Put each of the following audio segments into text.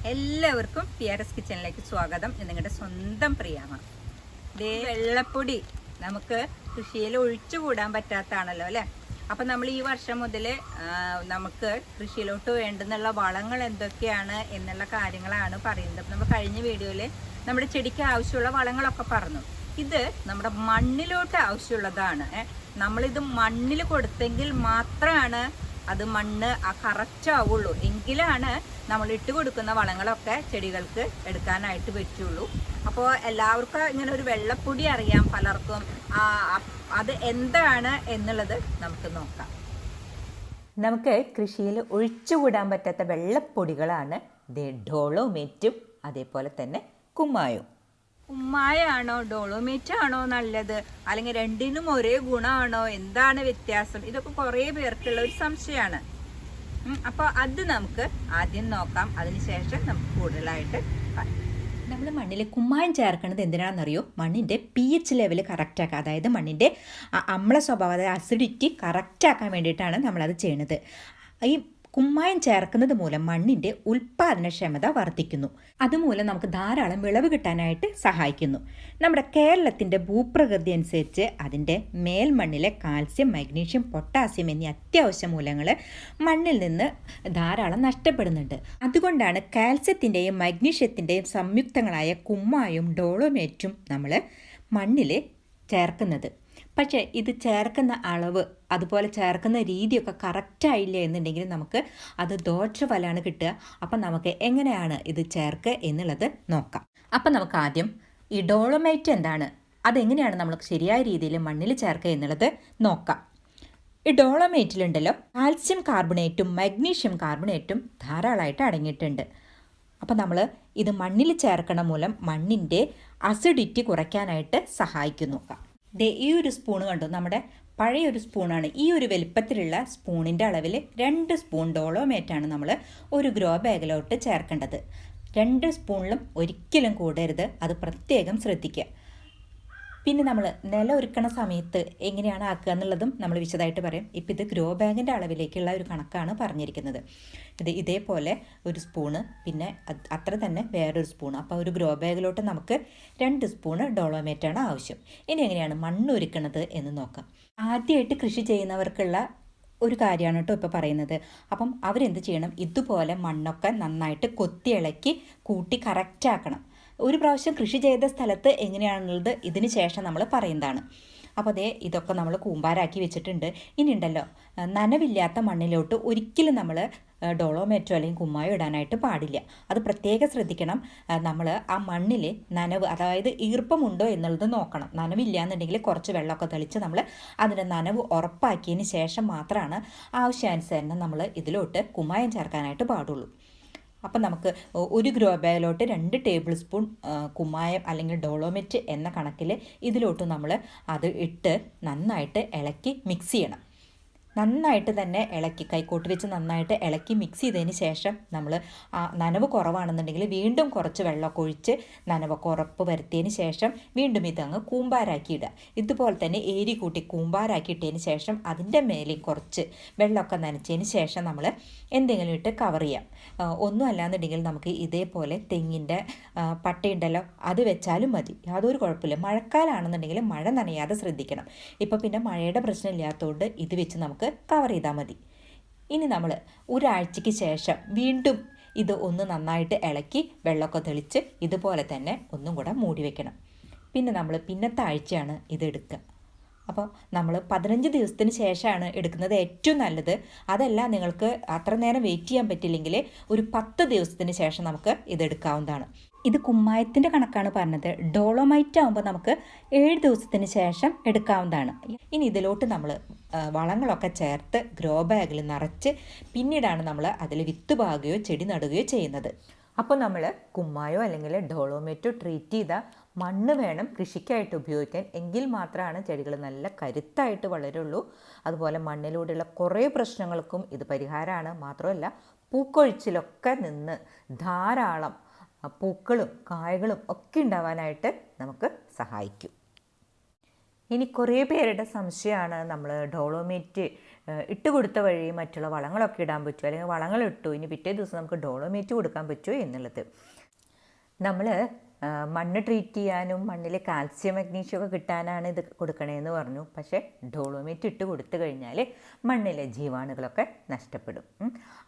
എല്ലാവർക്കും PRS കിച്ചണിലേക്ക് സ്വാഗതം. നിങ്ങളുടെ സ്വന്തം പ്രിയമാണ്. ദേ വെള്ളപ്പൊടി നമുക്ക് കൃഷിയിൽ ഒഴിച്ചുകൂടാൻ പറ്റാത്തതാണല്ലോ അല്ലേ. അപ്പം നമ്മൾ ഈ വർഷം മുതൽ നമുക്ക് കൃഷിയിലോട്ട് വേണ്ടുന്നുള്ള വളങ്ങൾ എന്തൊക്കെയാണ് എന്നുള്ള കാര്യങ്ങളാണ് പറയുന്നത്. നമ്മൾ കഴിഞ്ഞ വീഡിയോയിൽ നമ്മുടെ ചെടിക്ക് ആവശ്യമുള്ള വളങ്ങളൊക്കെ പറഞ്ഞു. ഇത് നമ്മുടെ മണ്ണിലോട്ട് ആവശ്യമുള്ളതാണ്. നമ്മളിത് മണ്ണിൽ കൊടുത്തെങ്കിൽ മാത്രമാണ് അത് മണ്ണ് കറക്റ്റ് ആവുള്ളൂ. എങ്കിലാണ് നമ്മൾ ഇട്ട് കൊടുക്കുന്ന വളങ്ങളൊക്കെ ചെടികൾക്ക് എടുക്കാനായിട്ട് പറ്റുള്ളൂ. അപ്പോൾ എല്ലാവർക്കും ഇങ്ങനെ ഒരു വെള്ളപ്പൊടി അറിയാം, പലർക്കും അത് എന്താണ് എന്നുള്ളത് നമുക്ക് നോക്കാം. നമുക്ക് കൃഷിയിൽ ഒഴിച്ചുകൂടാൻ പറ്റാത്ത വെള്ളപ്പൊടികളാണ് ഡോളോമേറ്റും അതേപോലെ തന്നെ കുമ്മായവും. കുമ്മായാണോ ഡോളോമേറ്റ് ആണോ നല്ലത്, അല്ലെങ്കിൽ രണ്ടിനും ഒരേ ഗുണമാണോ, എന്താണ് വ്യത്യാസം? ഇതൊക്കെ കുറേ പേർക്കുള്ള ഒരു സംശയമാണ്. അപ്പോൾ അത് നമുക്ക് ആദ്യം നോക്കാം, അതിനുശേഷം നമുക്ക് കൂടുതലായിട്ട് നമ്മൾ മണ്ണിൽ കുമ്മായം ചേർക്കുന്നത് എന്തിനാണെന്നറിയോ? മണ്ണിൻ്റെ pH ലെവൽ കറക്റ്റാക്കുക, അതായത് മണ്ണിൻ്റെ അമ്ല സ്വഭാവം, അതായത് അസിഡിറ്റി കറക്റ്റാക്കാൻ വേണ്ടിയിട്ടാണ് നമ്മളത് ചെയ്യണത്. ഈ കുമ്മായം ചേർക്കുന്നത് മൂലം മണ്ണിൻ്റെ ഉൽപ്പാദനക്ഷമത വർദ്ധിക്കുന്നു. അതുമൂലം നമുക്ക് ധാരാളം വിളവ് കിട്ടാനായിട്ട് സഹായിക്കുന്നു. നമ്മുടെ കേരളത്തിൻ്റെ ഭൂപ്രകൃതി അനുസരിച്ച് അതിൻ്റെ മേൽമണ്ണിലെ കാൽസ്യം, മഗ്നീഷ്യം, പൊട്ടാസ്യം എന്നീ അത്യാവശ്യ മൂലങ്ങൾ മണ്ണിൽ നിന്ന് ധാരാളം നഷ്ടപ്പെടുന്നുണ്ട്. അതുകൊണ്ടാണ് കാൽസ്യത്തിൻ്റെയും മഗ്നീഷ്യത്തിൻ്റെയും സംയുക്തങ്ങളായ കുമ്മായും ഡോളോമേറ്റും നമ്മൾ മണ്ണിൽ ചേർക്കുന്നത്. പക്ഷേ ഇത് ചേർക്കുന്ന അളവ്, അതുപോലെ ചേർക്കുന്ന രീതിയൊക്കെ കറക്റ്റായില്ല എന്നുണ്ടെങ്കിൽ നമുക്ക് അത് ദോഷഫലമാണ് കിട്ടുക. അപ്പം നമുക്ക് എങ്ങനെയാണ് ഇത് ചേർക്കുക എന്നുള്ളത് നോക്കാം. അപ്പം നമുക്ക് ആദ്യം ഈ ഡോളോമൈറ്റ് എന്താണ്, അതെങ്ങനെയാണ് നമ്മൾ ശരിയായ രീതിയിൽ മണ്ണിൽ ചേർക്കുക എന്നുള്ളത് നോക്കാം. ഈ ഡോളോമൈറ്റിലുണ്ടല്ലോ കാൽസ്യം കാർബണേറ്റും മഗ്നീഷ്യം കാർബണേറ്റും ധാരാളമായിട്ട് അടങ്ങിയിട്ടുണ്ട്. അപ്പം നമ്മൾ ഇത് മണ്ണിൽ ചേർക്കണ മൂലം മണ്ണിൻ്റെ അസിഡിറ്റി കുറയ്ക്കാനായിട്ട് സഹായിക്കുന്നു. ഈ ഒരു സ്പൂണ് കണ്ടു, നമ്മുടെ പഴയൊരു സ്പൂണാണ്. ഈ ഒരു വലിപ്പത്തിലുള്ള സ്പൂണിൻ്റെ അളവിൽ 2 സ്പൂൺ ഡോളോമേറ്റാണ് നമ്മൾ ഒരു ഗ്രോ ബാഗിലോട്ട് ചേർക്കേണ്ടത്. 2 സ്പൂണിലും ഒരിക്കലും കൂടരുത്, അത് പ്രത്യേകം ശ്രദ്ധിക്കുക. പിന്നെ നമ്മൾ നില ഒരുക്കണ സമയത്ത് എങ്ങനെയാണ് ആക്കുക എന്നുള്ളതും നമ്മൾ വിശദമായിട്ട് പറയാം. ഇപ്പം ഇത് ഗ്രോ ബാഗിൻ്റെ അളവിലേക്കുള്ള ഒരു കണക്കാണ് പറഞ്ഞിരിക്കുന്നത്. ഇതേപോലെ ഒരു സ്പൂണ്, പിന്നെ അത്ര തന്നെ വേറൊരു സ്പൂൺ. അപ്പോൾ ഒരു ഗ്രോ ബാഗിലോട്ട് നമുക്ക് 2 സ്പൂണ് ഡോളോമേറ്റാണ് ആവശ്യം. ഇനി എങ്ങനെയാണ് മണ്ണ് ഒരുക്കണത് എന്ന് നോക്കാം. ആദ്യമായിട്ട് കൃഷി ചെയ്യുന്നവർക്കുള്ള ഒരു കാര്യമാണ് കേട്ടോ ഇപ്പോൾ പറയുന്നത്. അപ്പം അവരെന്ത് ചെയ്യണം, ഇതുപോലെ മണ്ണൊക്കെ നന്നായിട്ട് കൊത്തി ഇളക്കി കൂട്ടി കറക്റ്റാക്കണം. ഒരു പ്രാവശ്യം കൃഷി ചെയ്ത സ്ഥലത്ത് എങ്ങനെയാണുള്ളത് ഇതിന് ശേഷം നമ്മൾ പറയുന്നതാണ്. അപ്പോൾ ഇതൊക്കെ നമ്മൾ കൂമ്പാരാക്കി വെച്ചിട്ടുണ്ട്. ഇനി ഉണ്ടല്ലോ, നനവില്ലാത്ത മണ്ണിലോട്ട് ഒരിക്കലും നമ്മൾ ഡോളോമേറ്റോ അല്ലെങ്കിൽ കുമ്മായോ ഇടാനായിട്ട് പാടില്ല. അത് പ്രത്യേകം ശ്രദ്ധിക്കണം. നമ്മൾ ആ മണ്ണിൽ നനവ്, അതായത് ഈർപ്പമുണ്ടോ എന്നുള്ളത് നോക്കണം. നനവില്ല എന്നുണ്ടെങ്കിൽ കുറച്ച് വെള്ളമൊക്കെ തെളിച്ച് നമ്മൾ അതിൻ്റെ നനവ് ഉറപ്പാക്കിയതിന് ശേഷം മാത്രമാണ് ആവശ്യാനുസരണം നമ്മൾ ഇതിലോട്ട് കുമ്മായം ചേർക്കാനായിട്ട് പാടുള്ളൂ. അപ്പം നമുക്ക് ഒരു ഗ്രോ ബാഗിലോട്ട് 2 ടേബിൾ സ്പൂൺ കുമ്മായം അല്ലെങ്കിൽ ഡോളോമെറ്റ് എന്ന കണക്കിൽ ഇതിലോട്ട് നമ്മൾ അത് ഇട്ട് നന്നായിട്ട് ഇളക്കി മിക്സ് ചെയ്യണം. നന്നായിട്ട് തന്നെ ഇളക്കി, കൈക്കോട്ട് വെച്ച് നന്നായിട്ട് ഇളക്കി മിക്സ് ചെയ്തതിന് ശേഷം നമ്മൾ നനവ് കുറവാണെന്നുണ്ടെങ്കിൽ വീണ്ടും കുറച്ച് വെള്ളമൊക്കെ ഒഴിച്ച് നനവൊക്കെ ഉറപ്പ് വരുത്തിയതിന് ശേഷം വീണ്ടും ഇതങ്ങ് കൂമ്പാരാക്കി ഇടുക. ഇതുപോലെ തന്നെ ഏരി കൂട്ടി കൂമ്പാരാക്കി ഇട്ടതിന് ശേഷം അതിൻ്റെ മേലെ കുറച്ച് വെള്ളമൊക്കെ നനച്ചതിന് ശേഷം നമ്മൾ എന്തെങ്കിലും ഇട്ട് കവർ ചെയ്യാം. ഒന്നും അല്ലാന്നുണ്ടെങ്കിൽ നമുക്ക് ഇതേപോലെ തെങ്ങിൻ്റെ പട്ടയുണ്ടല്ലോ അത് വെച്ചാലും മതി, യാതൊരു കുഴപ്പമില്ല. മഴക്കാലമാണെന്നുണ്ടെങ്കിൽ മഴ നനയാതെ ശ്രദ്ധിക്കണം. ഇപ്പോൾ പിന്നെ മഴയുടെ പ്രശ്നം ഇല്ലാത്തതുകൊണ്ട് ഇത് വെച്ച് നമുക്ക് കവർ ചെയ്താൽ മതി. ഇനി നമ്മൾ ഒരാഴ്ചയ്ക്ക് ശേഷം വീണ്ടും ഇത് ഒന്ന് നന്നായിട്ട് ഇളക്കി വെള്ളമൊക്കെ തെളിച്ച് ഇതുപോലെ തന്നെ ഒന്നും കൂടെ മൂടി വയ്ക്കണം. പിന്നെ നമ്മൾ പിന്നത്തെ ആഴ്ചയാണ് ഇത് എടുക്കുക. അപ്പോൾ നമ്മൾ 15 ദിവസത്തിന് ശേഷമാണ് എടുക്കുന്നത് ഏറ്റവും നല്ലത്. അതല്ല, നിങ്ങൾക്ക് അത്ര നേരം വെയിറ്റ് ചെയ്യാൻ പറ്റില്ലെങ്കിൽ ഒരു 10 ദിവസത്തിന് ശേഷം നമുക്ക് ഇതെടുക്കാവുന്നതാണ്. ഇത് കുമ്മായത്തിൻ്റെ കണക്കാണ് പറഞ്ഞത്. ഡോളോമൈറ്റ് ആകുമ്പോൾ നമുക്ക് 7 ദിവസത്തിന് ശേഷം എടുക്കാവുന്നതാണ്. ഇനി ഇതിലോട്ട് നമ്മൾ വളങ്ങളൊക്കെ ചേർത്ത് ഗ്രോ ബാഗിൽ നിറച്ച് പിന്നീടാണ് നമ്മൾ അതിൽ വിത്ത് പാകുകയോ ചെടി നടുകയോ ചെയ്യുന്നത്. അപ്പോൾ നമ്മൾ കുമ്മായോ അല്ലെങ്കിൽ ഡോളോമേറ്റോ ട്രീറ്റ് ചെയ്ത മണ്ണ് വേണം കൃഷിക്കായിട്ട് ഉപയോഗിക്കാൻ. എങ്കിൽ മാത്രമാണ് ചെടികൾ നല്ല കരുത്തായിട്ട് വളരുള്ളൂ. അതുപോലെ മണ്ണിലൂടെയുള്ള കുറേ പ്രശ്നങ്ങൾക്കും ഇത് പരിഹാരമാണ്. മാത്രമല്ല, പൂക്കൊഴിച്ചിലൊക്കെ നിന്ന് ധാരാളം പൂക്കളും കായകളും ഒക്കെ ഉണ്ടാവാനായിട്ട് നമുക്ക് സഹായിക്കും. ഇനി കുറേ പേരുടെ സംശയമാണ് നമ്മൾ ഡോളോമേറ്റ് ഇട്ട് കൊടുത്ത വഴി മറ്റുള്ള വളങ്ങളൊക്കെ ഇടാൻ പറ്റുമോ, അല്ലെങ്കിൽ വളങ്ങൾ ഇട്ടു ഇനി പിറ്റേ ദിവസം നമുക്ക് ഡോളോമേറ്റ് കൊടുക്കാൻ പറ്റുമോ എന്നുള്ളത്. നമ്മൾ മണ്ണ് ട്രീറ്റ് ചെയ്യാനും മണ്ണിലെ കാൽസ്യം മഗ്നീഷ്യം ഒക്കെ കിട്ടാനാണ് ഇത് കൊടുക്കണേന്ന് പറഞ്ഞു. പക്ഷേ ഡോളോമേറ്റ് ഇട്ട് കൊടുത്തു കഴിഞ്ഞാൽ മണ്ണിലെ ജീവാണുകളൊക്കെ നഷ്ടപ്പെടും.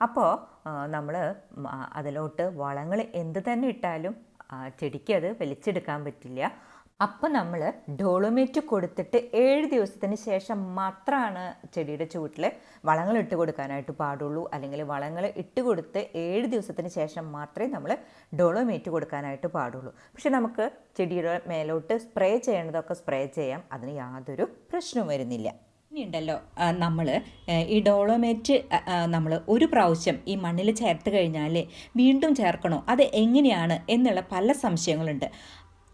അപ്പോൾ നമ്മൾ അതിലോട്ട് വളങ്ങൾ എന്ത് തന്നെ ഇട്ടാലും ചെടിക്ക് അത് വലിച്ചെടുക്കാൻ പറ്റില്ല. അപ്പം നമ്മൾ ഡോളോമേറ്റ് കൊടുത്തിട്ട് 7 ദിവസത്തിന് ശേഷം മാത്രമാണ് ചെടിയുടെ ചുവട്ടിൽ വളങ്ങൾ ഇട്ട് കൊടുക്കാനായിട്ട് പാടുള്ളൂ. അല്ലെങ്കിൽ വളങ്ങൾ ഇട്ട് കൊടുത്ത് 7 ദിവസത്തിന് ശേഷം മാത്രമേ നമ്മൾ ഡോളോമേറ്റ് കൊടുക്കാനായിട്ട് പാടുള്ളൂ. പക്ഷെ നമുക്ക് ചെടിയുടെ മേലോട്ട് സ്പ്രേ ചെയ്യേണ്ടതൊക്കെ സ്പ്രേ ചെയ്യാം, അതിന് യാതൊരു പ്രശ്നവും വരുന്നില്ല. ഇനിയുണ്ടല്ലോ, നമ്മൾ ഈ ഡോളോമേറ്റ് നമ്മൾ ഒരു പ്രാവശ്യം ഈ മണ്ണിൽ ചേർത്ത് കഴിഞ്ഞാൽ വീണ്ടും ചേർക്കണോ, അത് എങ്ങനെയാണ് എന്നുള്ള പല സംശയങ്ങളുണ്ട്.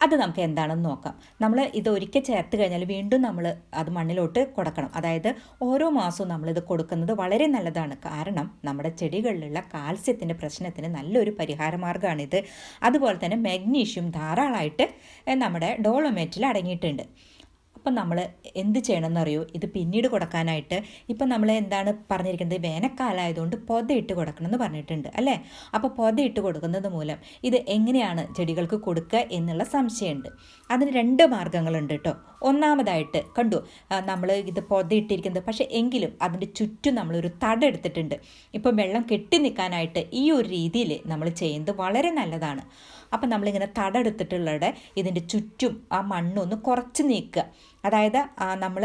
അത് നമുക്ക് എന്താണെന്ന് നോക്കാം. നമ്മൾ ഇത് ഒരിക്കൽ ചേർത്ത് കഴിഞ്ഞാൽ വീണ്ടും നമ്മൾ അത് മണ്ണിലോട്ട് കൊടുക്കണം. അതായത് ഓരോ മാസവും നമ്മളിത് കൊടുക്കുന്നത് വളരെ നല്ലതാണ്. കാരണം നമ്മുടെ ചെടികളിലുള്ള കാൽസ്യത്തിൻ്റെ പ്രശ്നത്തിന് നല്ലൊരു പരിഹാര മാർഗ്ഗമാണിത്. അതുപോലെ തന്നെ മാഗ്നീഷ്യം ധാരാളമായിട്ട് നമ്മുടെ ഡോളോമേറ്റിൽ അടങ്ങിയിട്ടുണ്ട്. അപ്പം നമ്മൾ എന്ത് ചെയ്യണമെന്നറിയോ, ഇത് പിന്നീട് കൊടുക്കാനായിട്ട് ഇപ്പം നമ്മൾ എന്താണ് പറഞ്ഞിരിക്കുന്നത്, വേനൽക്കാലമായതുകൊണ്ട് പൊതയിട്ട് കൊടുക്കണം എന്ന് പറഞ്ഞിട്ടുണ്ട് അല്ലേ. അപ്പോൾ പൊതയിട്ട് കൊടുക്കുന്നത് മൂലം ഇത് എങ്ങനെയാണ് ചെടികൾക്ക് കൊടുക്കുക എന്നുള്ള സംശയമുണ്ട്. അതിന് 2 മാർഗ്ഗങ്ങളുണ്ട് കേട്ടോ. ഒന്നാമതായിട്ട് കണ്ടു, നമ്മൾ ഇത് പൊതയിട്ടിരിക്കുന്നത്, പക്ഷേ എങ്കിലും അതിൻ്റെ ചുറ്റും നമ്മളൊരു തടെടുത്തിട്ടുണ്ട്. ഇപ്പം വെള്ളം കെട്ടി നിൽക്കാനായിട്ട് ഈ ഒരു രീതിയിൽ നമ്മൾ ചെയ്യുന്നത് വളരെ നല്ലതാണ്. അപ്പം നമ്മളിങ്ങനെ തടെടുത്തിട്ടുള്ളത് ഇതിൻ്റെ ചുറ്റും ആ മണ്ണൊന്ന് കുറച്ച് നീക്കുക. അതായത് നമ്മൾ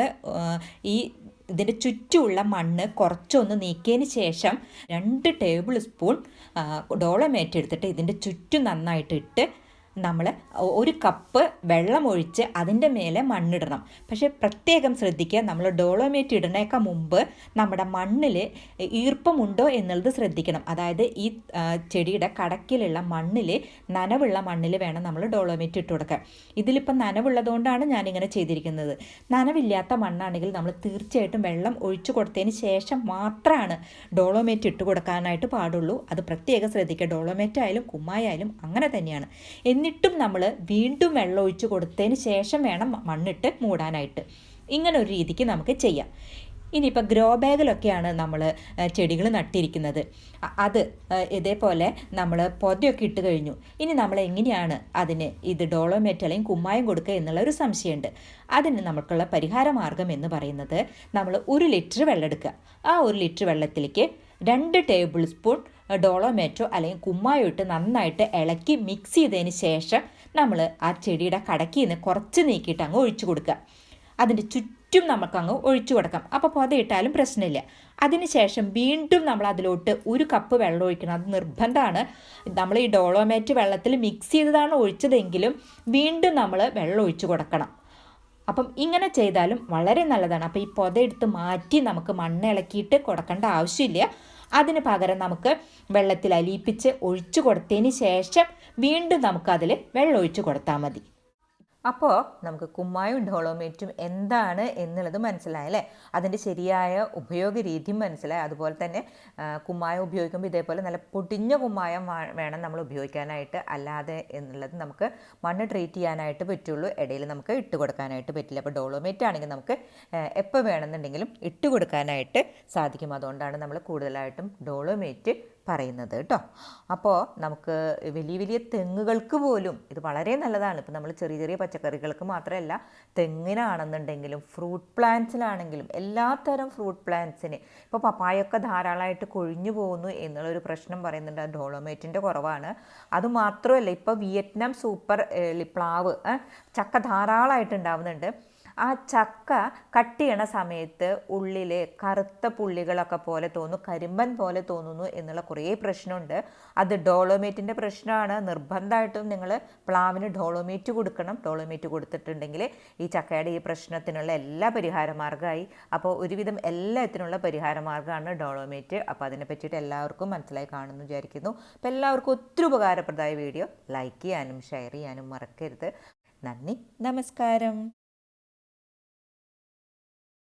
ഇതിൻ്റെ ചുറ്റുമുള്ള മണ്ണ് കുറച്ചൊന്ന് നീക്കിയതിന് ശേഷം 2 ടേബിൾ സ്പൂൺ ഡോളോമേറ്റ് എടുത്തിട്ട് ഇതിൻ്റെ ചുറ്റും നന്നായിട്ട് ഇട്ട് നമ്മൾ 1 കപ്പ് വെള്ളം ഒഴിച്ച് അതിൻ്റെ മേലെ മണ്ണിടണം. പക്ഷേ പ്രത്യേകം ശ്രദ്ധിക്കുക, നമ്മൾ ഡോളോമേറ്റ് ഇടുന്നേക്കാൾ മുമ്പ് നമ്മുടെ മണ്ണിൽ ഈർപ്പമുണ്ടോ എന്നുള്ളത് ശ്രദ്ധിക്കണം. അതായത് ഈ ചെടിയുടെ കടക്കിലുള്ള മണ്ണിൽ, നനവുള്ള മണ്ണിൽ വേണം നമ്മൾ ഡോളോമേറ്റ് ഇട്ട് കൊടുക്കാൻ. ഇതിലിപ്പം നനവുള്ളതുകൊണ്ടാണ് ഞാനിങ്ങനെ ചെയ്തിരിക്കുന്നത്. നനവില്ലാത്ത മണ്ണാണെങ്കിൽ നമ്മൾ തീർച്ചയായിട്ടും വെള്ളം ഒഴിച്ചു കൊടുത്തതിന് ശേഷം മാത്രമാണ് ഡോളോമേറ്റ് ഇട്ട് കൊടുക്കാനായിട്ട് പാടുള്ളൂ. അത് പ്രത്യേകം ശ്രദ്ധിക്കുക. ഡോളോമേറ്റ് ആയാലും കുമ്മായാലും അങ്ങനെ തന്നെയാണ്. എന്നിട്ടും നമ്മൾ വീണ്ടും വെള്ളം ഒഴിച്ച് കൊടുത്തതിന് ശേഷം വേണം മണ്ണിട്ട് മൂടാനായിട്ട്. ഇങ്ങനെ ഒരു രീതിക്ക് നമുക്ക് ചെയ്യാം. ഇനിയിപ്പോൾ ഗ്രോ ബാഗിലൊക്കെയാണ് നമ്മൾ ചെടികൾ നട്ടിരിക്കുന്നത്. അത് ഇതേപോലെ നമ്മൾ പൊതയൊക്കെ ഇട്ട് കഴിഞ്ഞു. ഇനി നമ്മൾ എങ്ങനെയാണ് അതിന് ഇത് ഡോളോമേറ്റ് അല്ലെങ്കിൽ കുമ്മായം കൊടുക്കുക എന്നുള്ള ഒരു സംശയമുണ്ട്. അതിന് നമുക്കുള്ള പരിഹാര മാർഗം എന്ന് പറയുന്നത്, നമ്മൾ 1 ലിറ്റർ വെള്ളം എടുക്കുക. ആ 1 ലിറ്റർ വെള്ളത്തിലേക്ക് 2 ടേബിൾ സ്പൂൺ ഡോളോമേറ്റോ അല്ലെങ്കിൽ കുമ്മായോ ഇട്ട് നന്നായിട്ട് ഇളക്കി മിക്സ് ചെയ്തതിന് ശേഷം നമ്മൾ ആ ചെടിയുടെ കടക്കിൽ നിന്ന് കുറച്ച് നീക്കിയിട്ട് അങ്ങ് ഒഴിച്ചു കൊടുക്കുക. അതിൻ്റെ ചുറ്റും നമുക്കങ്ങ് ഒഴിച്ചു കൊടുക്കാം. അപ്പോൾ പൊതയിട്ടാലും പ്രശ്നമില്ല. അതിനുശേഷം വീണ്ടും നമ്മൾ അതിലോട്ട് 1 കപ്പ് വെള്ളം ഒഴിക്കണം. അത് നിർബന്ധമാണ്. നമ്മൾ ഈ ഡോളോമേറ്റ് വെള്ളത്തിൽ മിക്സ് ചെയ്തതാണ് ഒഴിച്ചതെങ്കിലും വീണ്ടും നമ്മൾ വെള്ളം ഒഴിച്ചു കൊടുക്കണം. അപ്പം ഇങ്ങനെ ചെയ്താലും വളരെ നല്ലതാണ്. അപ്പോൾ ഈ പൊതയെടുത്ത് മാറ്റി നമുക്ക് മണ്ണ് ഇളക്കിയിട്ട് കൊടുക്കേണ്ട ആവശ്യമില്ല. അതിന് പകരം നമുക്ക് വെള്ളത്തിൽ അലിയിപ്പിച്ച് ഒഴിച്ചു കൊടുത്തതിന് ശേഷം വീണ്ടും നമുക്കതിൽ വെള്ളം ഒഴിച്ച് കൊടുത്താൽ മതി. അപ്പോൾ നമുക്ക് കുമ്മായും ഡോളോമേറ്റും എന്താണ് എന്നുള്ളത് മനസ്സിലായല്ലേ. അതിൻ്റെ ശരിയായ ഉപയോഗ രീതിയും മനസ്സിലായി. അതുപോലെ തന്നെ കുമ്മായം ഉപയോഗിക്കുമ്പോൾ ഇതേപോലെ നല്ല പൊടിഞ്ഞ കുമ്മായം വേണം നമ്മൾ ഉപയോഗിക്കാനായിട്ട്. അല്ലാതെ എന്നുള്ളത് നമുക്ക് മണ്ണ് ട്രീറ്റ് ചെയ്യാനായിട്ട് പറ്റുള്ളൂ. ഇടയിൽ നമുക്ക് ഇട്ട് കൊടുക്കാനായിട്ട് പറ്റില്ല. അപ്പോൾ ഡോളോമേറ്റ് ആണെങ്കിൽ നമുക്ക് എപ്പോൾ വേണമെന്നുണ്ടെങ്കിലും ഇട്ട് കൊടുക്കാനായിട്ട് സാധിക്കും. അതുകൊണ്ടാണ് നമ്മൾ കൂടുതലായിട്ടും ഡോളോമേറ്റ് പറയുന്നത് കേട്ടോ. അപ്പോൾ നമുക്ക് വലിയ വലിയ തെങ്ങുകൾക്ക് പോലും ഇത് വളരെ നല്ലതാണ്. ഇപ്പോൾ നമ്മൾ ചെറിയ ചെറിയ പച്ചക്കറികൾക്ക് മാത്രമല്ല, തെങ്ങിനാണെന്നുണ്ടെങ്കിലും ഫ്രൂട്ട് പ്ലാന്റ്സിലാണെങ്കിലും എല്ലാത്തരം ഫ്രൂട്ട് പ്ലാന്റ്സിന് ഇപ്പോൾ പപ്പായൊക്കെ ധാരാളമായിട്ട് കൊഴിഞ്ഞു പോകുന്നു എന്നുള്ളൊരു പ്രശ്നം പറയുന്നുണ്ട്. അത് ഡോളോമേറ്റിൻ്റെ കുറവാണ്. അതുമാത്രമല്ല, ഇപ്പോൾ വിയറ്റ്നാം സൂപ്പർ പ്ലാവ് ചക്ക ധാരാളമായിട്ട് ഉണ്ടാവുന്നുണ്ട്. ആ ചക്ക കട്ട് ചെയ്യണ സമയത്ത് ഉള്ളിൽ കറുത്ത പുള്ളികളൊക്കെ പോലെ തോന്നുന്നു, കരിമ്പൻ പോലെ തോന്നുന്നു എന്നുള്ള കുറേ പ്രശ്നമുണ്ട്. അത് ഡോളോമേറ്റിൻ്റെ പ്രശ്നമാണ്. നിർബന്ധമായിട്ടും നിങ്ങൾ പ്ലാവിന് ഡോളോമേറ്റ് കൊടുക്കണം. ഡോളോമേറ്റ് കൊടുത്തിട്ടുണ്ടെങ്കിൽ ഈ ചക്കയുടെ ഈ പ്രശ്നത്തിനുള്ള എല്ലാ പരിഹാര മാർഗ്ഗമായി. അപ്പോൾ ഒരുവിധം എല്ലാത്തിനുള്ള പരിഹാര മാർഗ്ഗമാണ് ഡോളോമേറ്റ്. അപ്പോൾ അതിനെ പറ്റിയിട്ട് എല്ലാവർക്കും മനസ്സിലായി കാണുമെന്ന് വിചാരിക്കുന്നു. അപ്പോൾ എല്ലാവർക്കും ഒത്തിരി ഉപകാരപ്രദമായ വീഡിയോ ലൈക്ക് ചെയ്യാനും ഷെയർ ചെയ്യാനും മറക്കരുത്. നന്ദി, നമസ്കാരം.